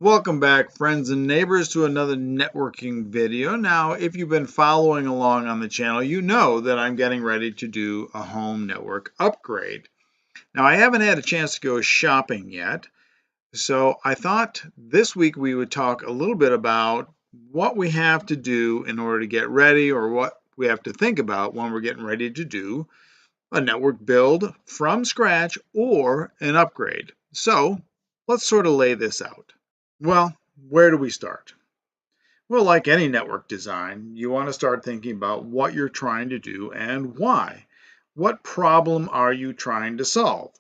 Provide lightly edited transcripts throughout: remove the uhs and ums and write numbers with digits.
Welcome back, friends and neighbors, to another networking video. Now, if you've been following along on the channel, you know that I'm getting ready to do a home network upgrade. Now, I haven't had a chance to go shopping yet, so I thought this week we would talk a little bit about what we have to do in order to get ready, or what we have to think about when we're getting ready to do a network build from scratch or an upgrade. So let's sort of lay this out. Well, where do we start? Well, like any network design, you want to start thinking about what you're trying to do and why. What problem are you trying to solve?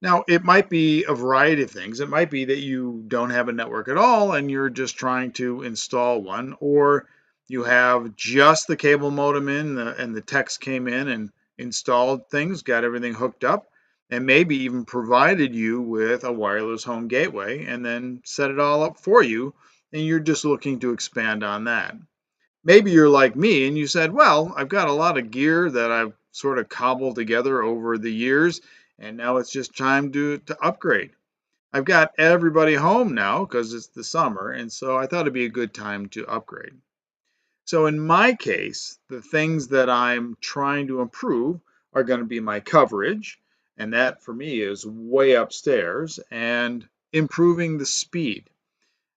Now, it might be a variety of things. It might be that you don't have a network at all and you're just trying to install one, or you have just the cable modem in and the techs came in and installed things, got everything hooked up, and maybe even provided you with a wireless home gateway and then set it all up for you, and you're just looking to expand on that. Maybe you're like me and you said, well, I've got a lot of gear that I've sort of cobbled together over the years, and now it's just time to upgrade. I've got everybody home now because it's the summer, and so I thought it'd be a good time to upgrade. So in my case, the things that I'm trying to improve are going to be my coverage, and that for me is way upstairs, and improving the speed.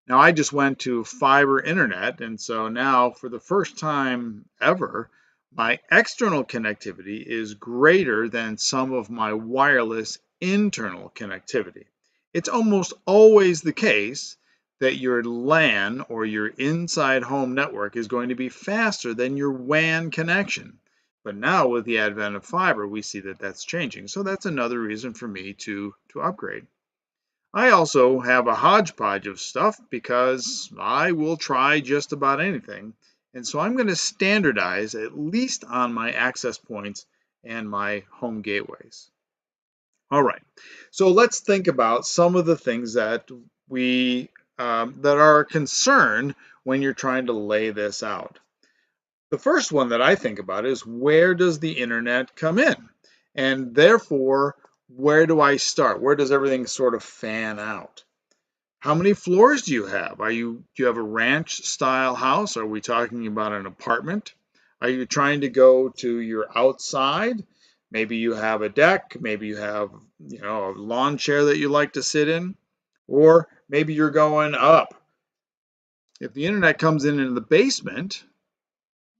Now, I just went to fiber internet, and so now for the first time ever, my external connectivity is greater than some of my wireless internal connectivity. It's almost always the case that your LAN or your inside home network is going to be faster than your WAN connection. But now with the advent of fiber, we see that that's changing. So that's another reason for me to upgrade. I also have a hodgepodge of stuff because I will try just about anything. And so I'm going to standardize at least on my access points and my home gateways. All right, so let's think about some of the things that that are a concern when you're trying to lay this out. The first one that I think about is, where does the internet come in? And therefore, where do I start? Where does everything sort of fan out? How many floors do you have? Do you have a ranch style house? Are we talking about an apartment? Are you trying to go to your outside? Maybe you have a deck, maybe you have, a lawn chair that you like to sit in, or maybe you're going up. If the internet comes in the basement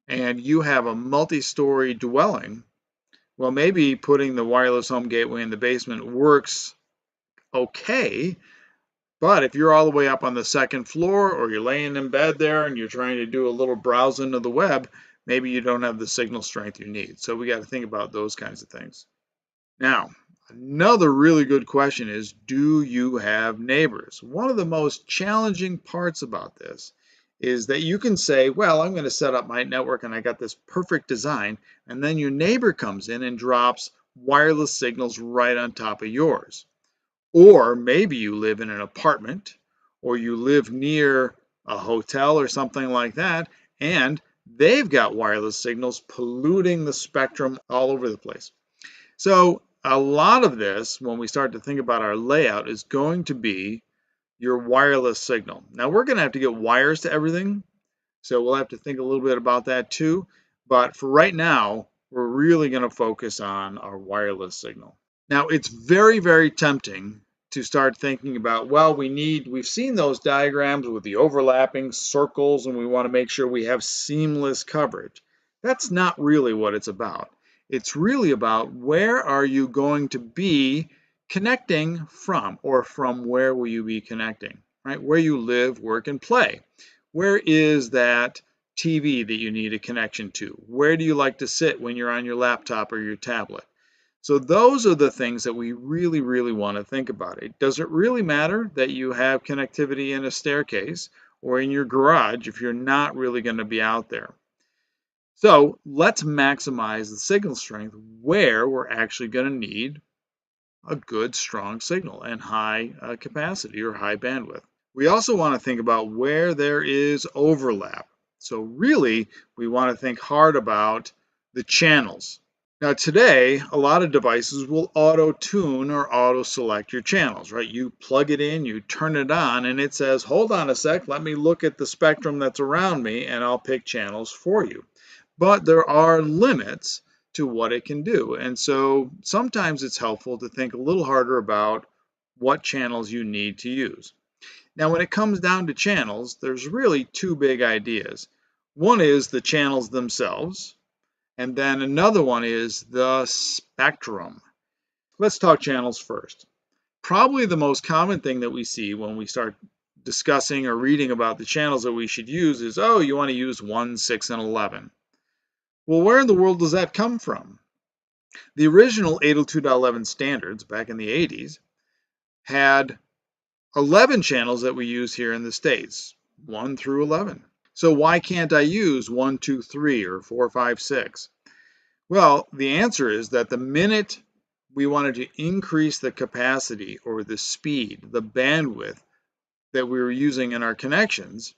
and you have a multi-story dwelling, well, maybe putting the wireless home gateway in the basement works okay. But if you're all the way up on the second floor, or you're laying in bed there and you're trying to do a little browsing of the web, maybe you don't have the signal strength you need. So we got to think about those kinds of things. Now, another really good question is, do you have neighbors? One of the most challenging parts about this is that you can say, well, I'm going to set up my network and I got this perfect design, and then your neighbor comes in and drops wireless signals right on top of yours. Or maybe you live in an apartment, or you live near a hotel or something like that, and they've got wireless signals polluting the spectrum all over the place. So a lot of this, when we start to think about our layout, is going to be your wireless signal. Now we're going to have to get wires to everything, so we'll have to think a little bit about that too. But for right now, we're really going to focus on our wireless signal. Now, it's very, very tempting to start thinking about, well, we've seen those diagrams with the overlapping circles, and we want to make sure we have seamless coverage. That's not really what it's about. It's really about, where are you going to be connecting from, or from where will you be connecting, right? Where you live, work, and play. Where is that TV that you need a connection to? Where do you like to sit when you're on your laptop or your tablet? So those are the things that we really, really want to think about. It doesn't really matter that you have connectivity in a staircase or in your garage if you're not really going to be out there. So let's maximize the signal strength where we're actually going to need a good, strong signal and high capacity or high bandwidth. We also want to think about where there is overlap. So really, we want to think hard about the channels. Now today, a lot of devices will auto-tune or auto-select your channels, right? You plug it in, you turn it on, and it says, hold on a sec, let me look at the spectrum that's around me, and I'll pick channels for you. But there are limits to what it can do. And so sometimes it's helpful to think a little harder about what channels you need to use. Now, when it comes down to channels, there's really two big ideas. One is the channels themselves, and then another one is the spectrum. Let's talk channels first. Probably the most common thing that we see when we start discussing or reading about the channels that we should use is, oh, you want to use 1, 6, and 11. Well, where in the world does that come from? The original 802.11 standards back in the 80s had 11 channels that we use here in the States, 1 through 11. So why can't I use 1, 2, 3, or 4, 5, 6? Well, the answer is that the minute we wanted to increase the capacity or the speed, the bandwidth that we were using in our connections,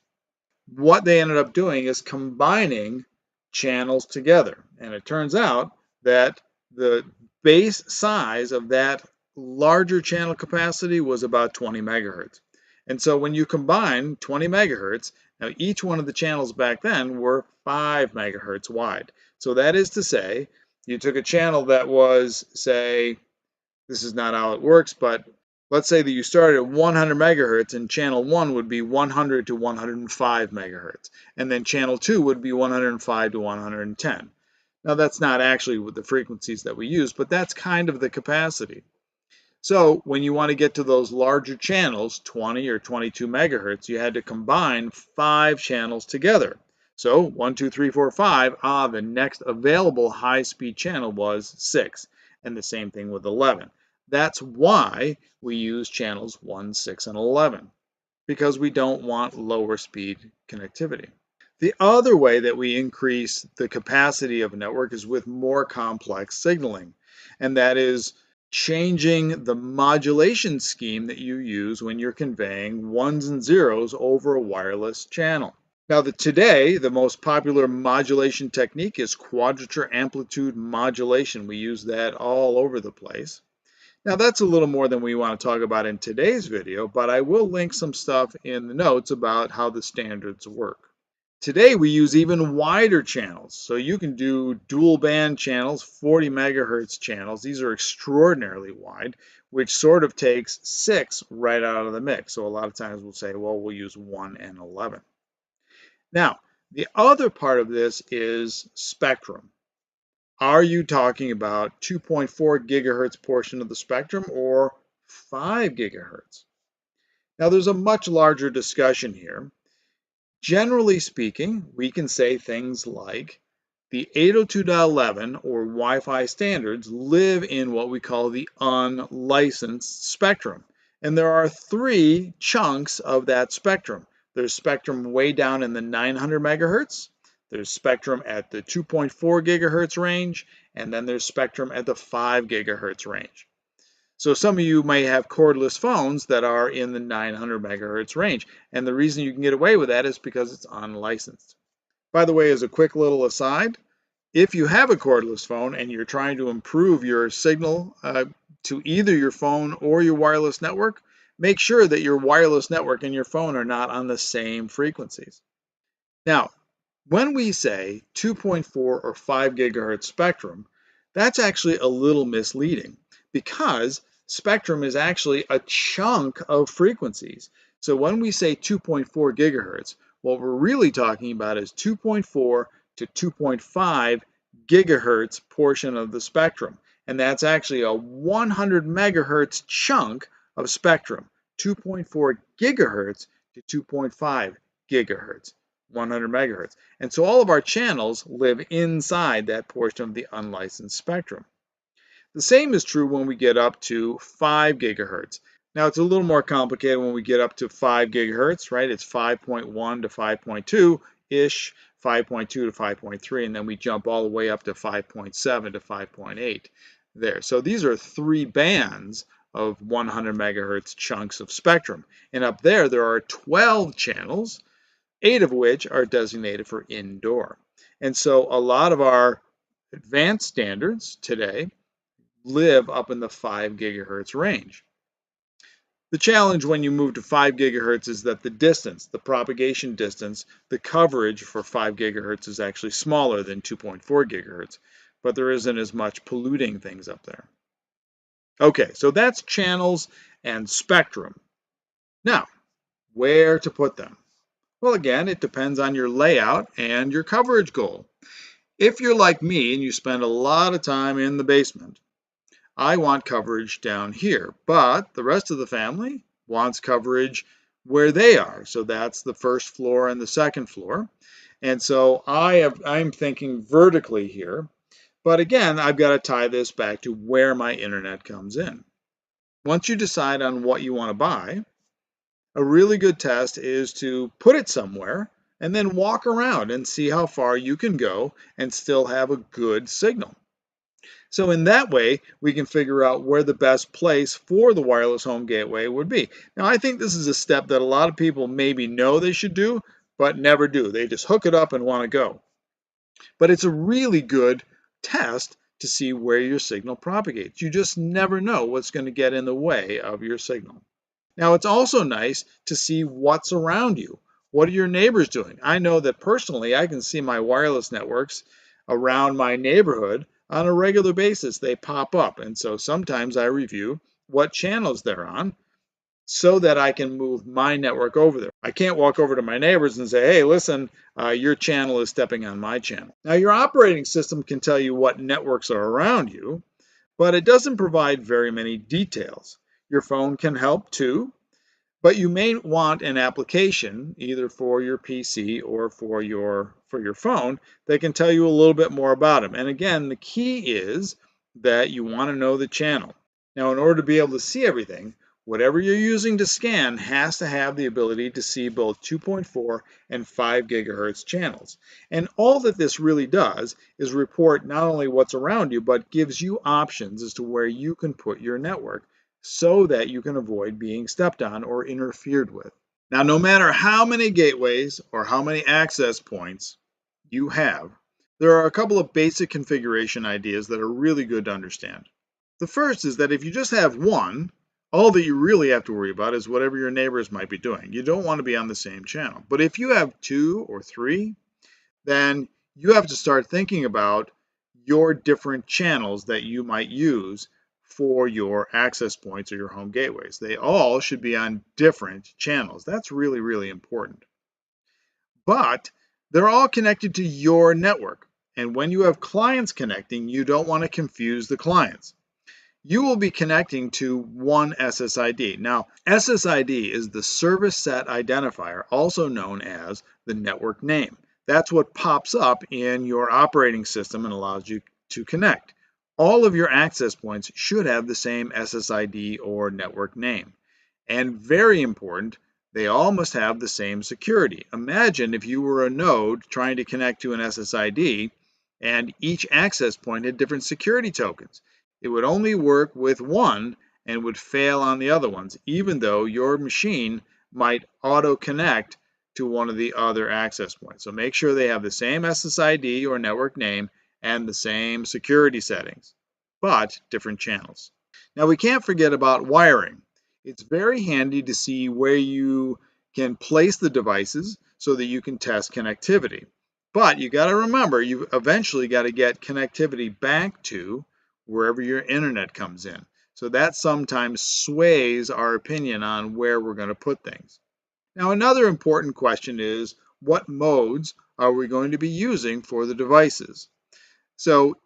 what they ended up doing is combining channels together. And it turns out that the base size of that larger channel capacity was about 20 megahertz. And so when you combine 20 megahertz, now each one of the channels back then were 5 megahertz wide. So that is to say, you took a channel that was, say, this is not how it works, but let's say that you started at 100 megahertz and channel 1 would be 100 to 105 megahertz. And then channel 2 would be 105 to 110. Now that's not actually with the frequencies that we use, but that's kind of the capacity. So when you want to get to those larger channels, 20 or 22 megahertz, you had to combine 5 channels together. So 1, 2, 3, 4, 5, the next available high-speed channel was 6. And the same thing with 11. That's why we use channels 1, 6, and 11, because we don't want lower speed connectivity. The other way that we increase the capacity of a network is with more complex signaling, and that is changing the modulation scheme that you use when you're conveying ones and zeros over a wireless channel. Now, today, the most popular modulation technique is quadrature amplitude modulation. We use that all over the place. Now, that's a little more than we want to talk about in today's video, but I will link some stuff in the notes about how the standards work. Today we use even wider channels. So you can do dual band channels, 40 megahertz channels. These are extraordinarily wide, which sort of takes 6 right out of the mix. So a lot of times we'll say, well, we'll use 1 and 11. Now, the other part of this is spectrum. Are you talking about 2.4 gigahertz portion of the spectrum or 5 gigahertz? Now, there's a much larger discussion here. Generally speaking, we can say things like the 802.11 or Wi-Fi standards live in what we call the unlicensed spectrum. And there are 3 chunks of that spectrum. There's spectrum way down in the 900 megahertz, there's spectrum at the 2.4 gigahertz range, and then there's spectrum at the 5 gigahertz range. So some of you may have cordless phones that are in the 900 megahertz range. And the reason you can get away with that is because it's unlicensed. By the way, as a quick little aside, if you have a cordless phone and you're trying to improve your signal to either your phone or your wireless network, make sure that your wireless network and your phone are not on the same frequencies. Now, when we say 2.4 or 5 gigahertz spectrum, that's actually a little misleading because spectrum is actually a chunk of frequencies. So when we say 2.4 gigahertz, what we're really talking about is 2.4 to 2.5 gigahertz portion of the spectrum. And that's actually a 100 megahertz chunk of spectrum, 2.4 gigahertz to 2.5 gigahertz. 100 megahertz. And so all of our channels live inside that portion of the unlicensed spectrum. The same is true when we get up to 5 gigahertz. Now it's a little more complicated when we get up to 5 gigahertz, right? It's 5.1 to 5.2-ish, 5.2 to 5.3, and then we jump all the way up to 5.7 to 5.8 there. So these are 3 bands of 100 megahertz chunks of spectrum. And up there are 12 channels, 8 of which are designated for indoor. And so a lot of our advanced standards today live up in the 5 gigahertz range. The challenge when you move to 5 gigahertz is that the distance, the propagation distance, the coverage for 5 gigahertz is actually smaller than 2.4 gigahertz, but there isn't as much polluting things up there. Okay, so that's channels and spectrum. Now, where to put them? Well, again, it depends on your layout and your coverage goal. If you're like me and you spend a lot of time in the basement, I want coverage down here, but the rest of the family wants coverage where they are. So that's the first floor and the second floor. And so I'm thinking vertically here, but again, I've got to tie this back to where my internet comes in. Once you decide on what you want to buy, a really good test is to put it somewhere and then walk around and see how far you can go and still have a good signal. So in that way, we can figure out where the best place for the wireless home gateway would be. Now, I think this is a step that a lot of people maybe know they should do, but never do. They just hook it up and want to go. But it's a really good test to see where your signal propagates. You just never know what's going to get in the way of your signal. Now, it's also nice to see what's around you. What are your neighbors doing? I know that personally, I can see my wireless networks around my neighborhood on a regular basis. They pop up. And so sometimes I review what channels they're on so that I can move my network over there. I can't walk over to my neighbors and say, hey, listen, your channel is stepping on my channel. Now, your operating system can tell you what networks are around you, but it doesn't provide very many details. Your phone can help too, but you may want an application either for your PC or for your phone that can tell you a little bit more about them. And again, the key is that you want to know the channel. Now, in order to be able to see everything, whatever you're using to scan has to have the ability to see both 2.4 and 5 gigahertz channels. And all that this really does is report not only what's around you, but gives you options as to where you can put your network so that you can avoid being stepped on or interfered with. Now, no matter how many gateways or how many access points you have, there are a couple of basic configuration ideas that are really good to understand. The first is that if you just have one, all that you really have to worry about is whatever your neighbors might be doing. You don't want to be on the same channel. But if you have 2 or 3, then you have to start thinking about your different channels that you might use for your access points or your home gateways. They all should be on different channels. That's really, really important. But they're all connected to your network. And when you have clients connecting, you don't want to confuse the clients. You will be connecting to one SSID. Now, SSID is the service set identifier, also known as the network name. That's what pops up in your operating system and allows you to connect. All of your access points should have the same SSID or network name. And very important, they all must have the same security. Imagine if you were a node trying to connect to an SSID and each access point had different security tokens. It would only work with one and would fail on the other ones, even though your machine might auto-connect to one of the other access points. So make sure they have the same SSID or network name and the same security settings, but different channels. Now, we can't forget about wiring. It's very handy to see where you can place the devices so that you can test connectivity. But you got to remember, you eventually got to get connectivity back to wherever your internet comes in. So that sometimes sways our opinion on where we're going to put things. Now, another important question is, what modes are we going to be using for the devices? So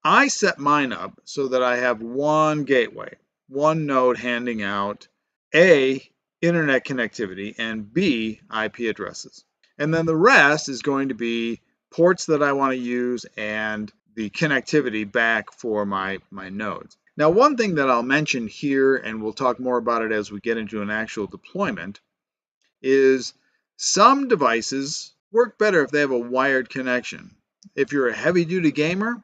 I set mine up so that I have one gateway, one node handing out A, internet connectivity, and B, IP addresses. And then the rest is going to be ports that I want to use and the connectivity back for my nodes. Now, one thing that I'll mention here, and we'll talk more about it as we get into an actual deployment, is some devices work better if they have a wired connection. If you're a heavy-duty gamer,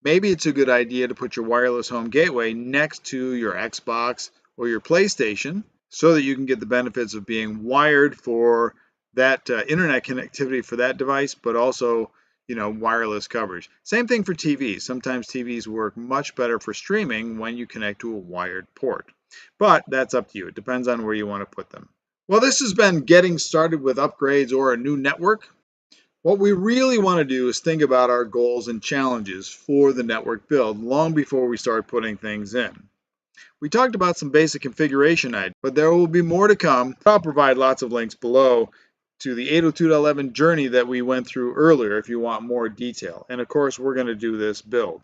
maybe it's a good idea to put your wireless home gateway next to your Xbox or your PlayStation so that you can get the benefits of being wired for that internet connectivity for that device, but also wireless coverage. Same thing for TVs. Sometimes TVs work much better for streaming when you connect to a wired port. But that's up to you. It depends on where you want to put them. Well, this has been getting started with upgrades or a new network. What we really want to do is think about our goals and challenges for the network build long before we start putting things in. We talked about some basic configuration ideas, but there will be more to come. I'll provide lots of links below to the 802.11 journey that we went through earlier if you want more detail. And of course, we're going to do this build.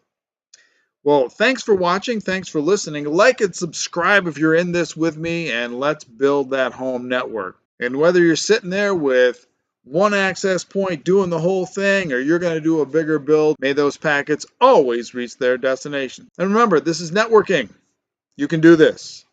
Well, thanks for watching. Thanks for listening. Like and subscribe if you're in this with me, and let's build that home network. And whether you're sitting there with one access point doing the whole thing, or you're going to do a bigger build, may those packets always reach their destination. And remember, this is networking. You can do this.